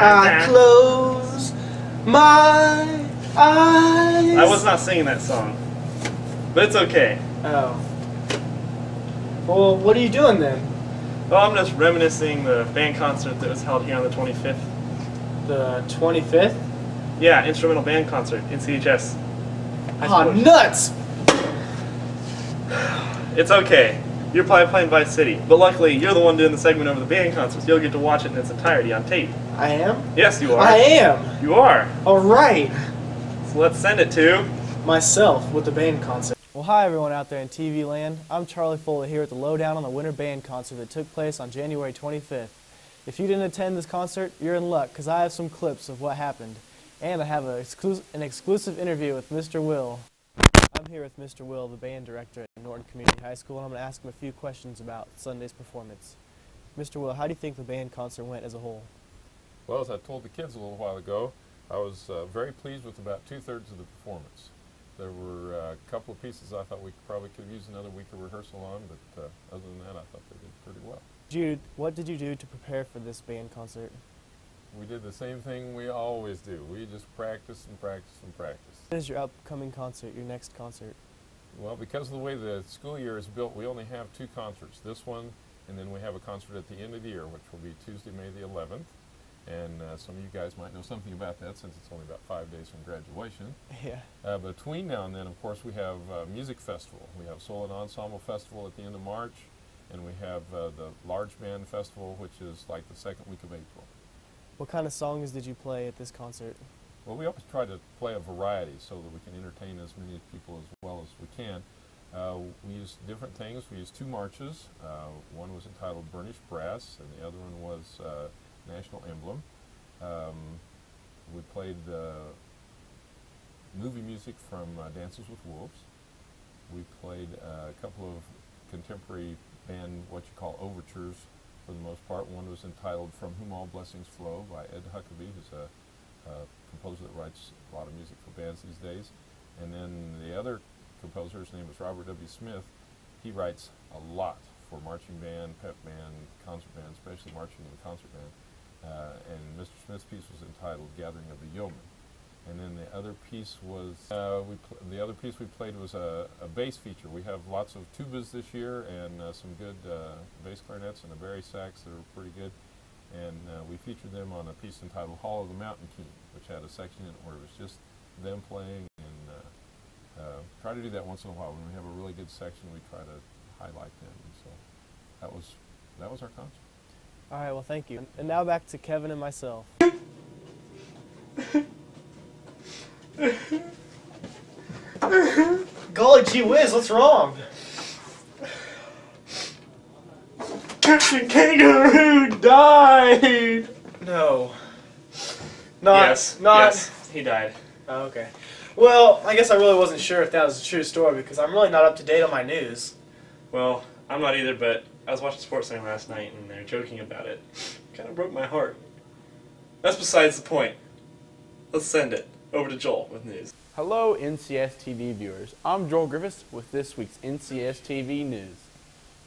I close my eyes. I was not singing that song, but it's okay. Oh. Well, what are you doing then? Well, I'm just reminiscing the band concert that was held here on the 25th. The 25th? Yeah, instrumental band concert in CHS. Oh, nuts! It's okay. You're probably playing Vice City, but luckily you're the one doing the segment over the band concert, so you'll get to watch it in its entirety on tape. I am? Yes, you are. I am! You are. Alright! So let's send it to... myself with the band concert. Well, hi everyone out there in TV land. I'm Charlie Foley here at the Lowdown on the Winter Band Concert that took place on January 25th. If you didn't attend this concert, you're in luck, because I have some clips of what happened. And I have an exclusive interview with Mr. Will. I'm here with Mr. Will, the band director at Norton Community High School, and I'm going to ask him a few questions about Sunday's performance. Mr. Will, how do you think the band concert went as a whole? Well, as I told the kids a little while ago, I was very pleased with about 2/3 of the performance. There were a couple of pieces I thought we probably could have used another week of rehearsal on, but other than that, I thought they did pretty well. Jude, what did you do to prepare for this band concert? We did the same thing we always do. We just practice and practice and practice. What is your upcoming concert, your next concert? Well, because of the way the school year is built, we only have 2 concerts. This one, and then we have a concert at the end of the year, which will be Tuesday, May the 11th. And some of you guys might know something about that since it's only about 5 days from graduation. Yeah. Between now and then, of course, we have Music Festival. We have Solo and Ensemble Festival at the end of March, and we have the Large Band Festival, which is like the 2nd week of April. What kind of songs did you play at this concert? Well, we always try to play a variety so that we can entertain as many people as well as we can. We use different things. We used 2 marches. One was entitled Burnished Brass, and the other one was National Emblem. We played movie music from Dances with Wolves. We played a couple of contemporary band, what you call overtures for the most part. One was entitled From Whom All Blessings Flow by Ed Huckabee, who's a composer that writes a lot of music for bands these days. And then the other composer, his name is Robert W. Smith. He writes a lot for marching band, pep band, concert band, especially marching and concert band. And Mr. Smith's piece was entitled Gathering of the Yeomen. And then the other piece was, we played was a bass feature. We have lots of tubas this year and some good bass clarinets and a bari sax that are pretty good. And we featured them on a piece entitled Hall of the Mountain King, which had a section in it where it was just them playing, and try to do that once in a while. When we have a really good section, we try to highlight them. And so that was our concert. All right, well, thank you. And now back to Kevin and myself. Golly gee whiz, what's wrong? Captain Kangaroo died! No. Yes, he died. Oh, okay. Well, I guess I really wasn't sure if that was a true story because I'm really not up to date on my news. Well, I'm not either, but I was watching SportsCenter last night and they're joking about it. Kind of broke my heart. That's besides the point. Let's send it over to Joel with news. Hello NCS TV viewers, I'm Joel Griffiths with this week's NCS TV news.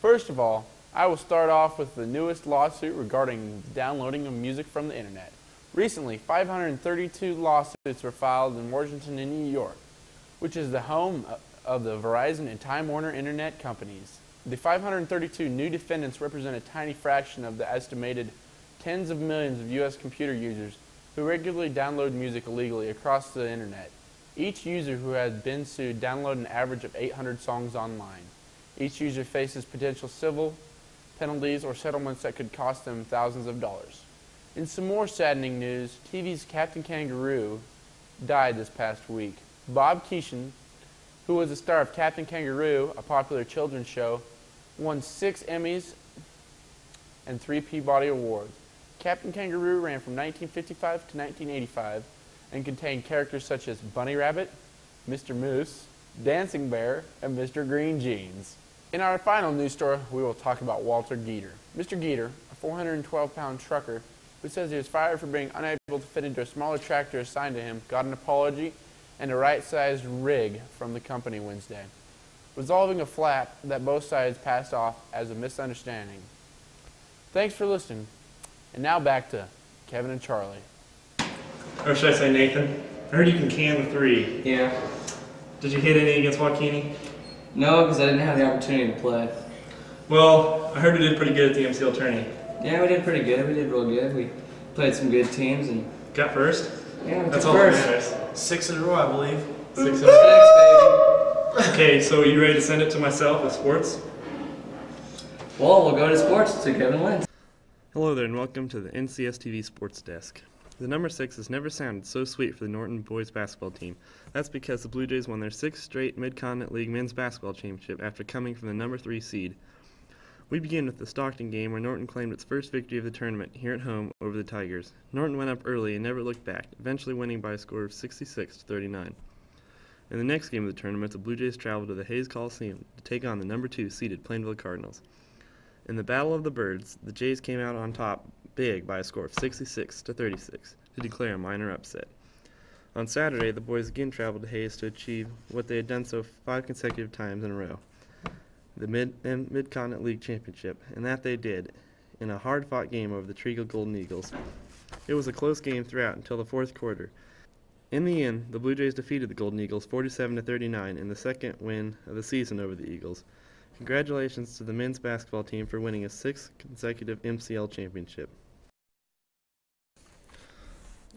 First of all, I will start off with the newest lawsuit regarding downloading of music from the internet. Recently, 532 lawsuits were filed in Washington and New York, which is the home of the Verizon and Time Warner internet companies. The 532 new defendants represent a tiny fraction of the estimated tens of millions of U.S. computer users who regularly download music illegally across the internet. Each user who has been sued downloaded an average of 800 songs online. Each user faces potential civil penalties or settlements that could cost them thousands of dollars. In some more saddening news, TV's Captain Kangaroo died this past week. Bob Keeshan, who was the star of Captain Kangaroo, a popular children's show, won 6 Emmys and 3 Peabody Awards. Captain Kangaroo ran from 1955 to 1985 and contained characters such as Bunny Rabbit, Mr. Moose, Dancing Bear, and Mr. Green Jeans. In our final news story, we will talk about Walter Geeter. Mr. Geeter, a 412-pound trucker who says he was fired for being unable to fit into a smaller tractor assigned to him, got an apology and a right-sized rig from the company Wednesday, resolving a flap that both sides passed off as a misunderstanding. Thanks for listening. And now back to Kevin and Charlie. Or should I say Nathan? I heard you can can the three. Yeah. Did you hit any against Joaquini? No, because I didn't have the opportunity to play. Well, I heard we did pretty good at the MCL tourney. Yeah, we did pretty good. We did real good. We played some good teams and Got first? yeah, we That's took all that first. matters. 6 in a row, I believe. 6 Six, baby. Okay, so you ready to send it to myself with sports? Well, we'll go to sports to Kevin wins. Hello there and welcome to the NCS TV Sports Desk. The number 6 has never sounded so sweet for the Norton boys basketball team. That's because the Blue Jays won their 6th straight Mid-Continent League men's basketball championship after coming from the number 3 seed. We begin with the Stockton game where Norton claimed its first victory of the tournament here at home over the Tigers. Norton went up early and never looked back, eventually winning by a score of 66-39. In the next game of the tournament, the Blue Jays traveled to the Hayes Coliseum to take on the number 2 seeded Plainville Cardinals. In the Battle of the Birds, the Jays came out on top big by a score of 66-36 to declare a minor upset. On Saturday, the boys again traveled to Hayes to achieve what they had done so 5 consecutive times in a row, the Mid-Continent League Championship, and that they did in a hard-fought game over the Trigo Golden Eagles. It was a close game throughout until the fourth quarter. In the end, the Blue Jays defeated the Golden Eagles 47-39 in the second win of the season over the Eagles. Congratulations to the men's basketball team for winning a 6th consecutive MCL championship.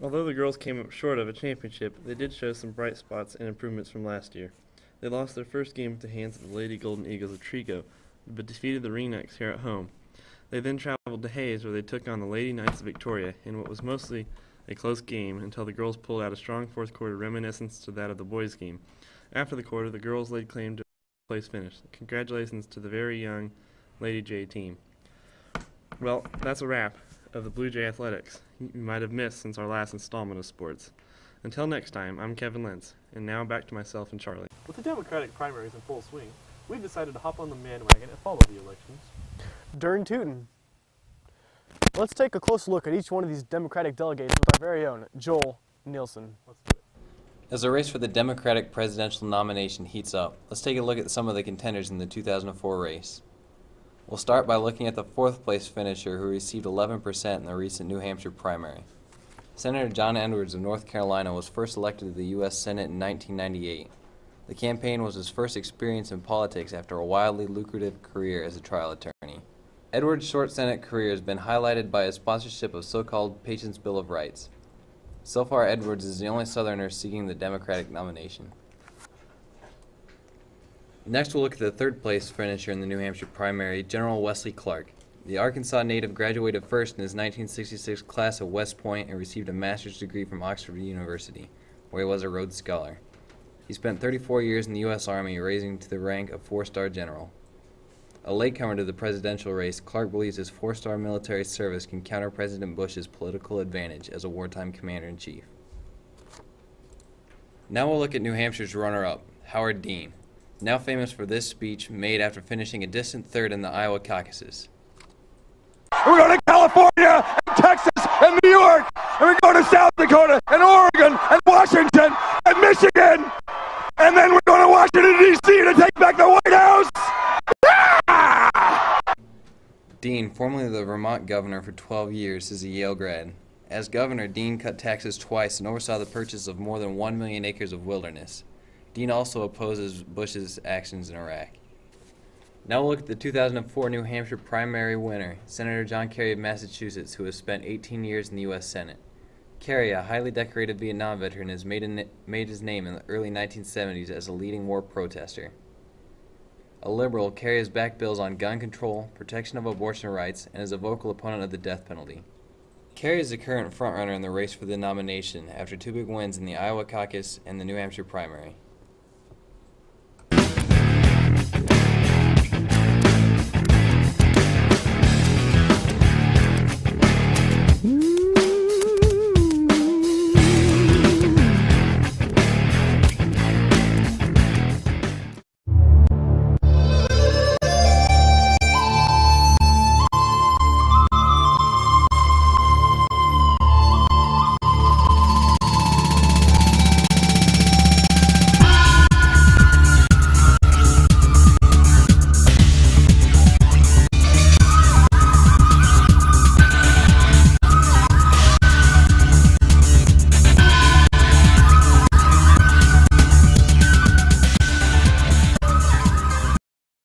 Although the girls came up short of a championship, they did show some bright spots and improvements from last year. They lost their first game at the hands of the Lady Golden Eagles of Trigo, but defeated the Renecks here at home. They then traveled to Hayes where they took on the Lady Knights of Victoria in what was mostly a close game until the girls pulled out a strong fourth quarter reminiscent to that of the boys' game. After the quarter, the girls laid claim to place finish. Congratulations to the very young Lady J team. Well, that's a wrap of the Blue Jay Athletics you might have missed since our last installment of sports. Until next time, I'm Kevin Lentz, and now back to myself and Charlie. With the Democratic primaries in full swing, we've decided to hop on the bandwagon and follow the elections. Darn tootin'. Let's take a close look at each one of these Democratic delegates with our very own Joel Nielsen. Let's do it. As the race for the Democratic presidential nomination heats up, let's take a look at some of the contenders in the 2004 race. We'll start by looking at the 4th place finisher who received 11% in the recent New Hampshire primary. Senator John Edwards of North Carolina was first elected to the U.S. Senate in 1998. The campaign was his first experience in politics after a wildly lucrative career as a trial attorney. Edwards' short Senate career has been highlighted by his sponsorship of so-called Patients' Bill of Rights. So far, Edwards is the only Southerner seeking the Democratic nomination. Next, we'll look at the 3rd place finisher in the New Hampshire primary, General Wesley Clark. The Arkansas native graduated first in his 1966 class at West Point and received a master's degree from Oxford University, where he was a Rhodes Scholar. He spent 34 years in the U.S. Army, rising to the rank of 4-star general. A latecomer to the presidential race, Clark believes his 4-star military service can counter President Bush's political advantage as a wartime commander-in-chief. Now we'll look at New Hampshire's runner-up, Howard Dean, now famous for this speech made after finishing a distant 3rd in the Iowa caucuses. We're going to California and Texas and New York, and we're going to South Dakota and Oregon and Washington and Michigan, and then we're going to Washington, D.C. to take back the White House. Dean, formerly the Vermont governor for 12 years, is a Yale grad. As governor, Dean cut taxes twice and oversaw the purchase of more than 1 million acres of wilderness. Dean also opposes Bush's actions in Iraq. Now we'll look at the 2004 New Hampshire primary winner, Senator John Kerry of Massachusetts, who has spent 18 years in the U.S. Senate. Kerry, a highly decorated Vietnam veteran, has made his name in the early 1970s as a leading war protester. A liberal, Kerry has backed bills on gun control, protection of abortion rights, and is a vocal opponent of the death penalty. Kerry is the current frontrunner in the race for the nomination after 2 big wins in the Iowa caucus and the New Hampshire primary.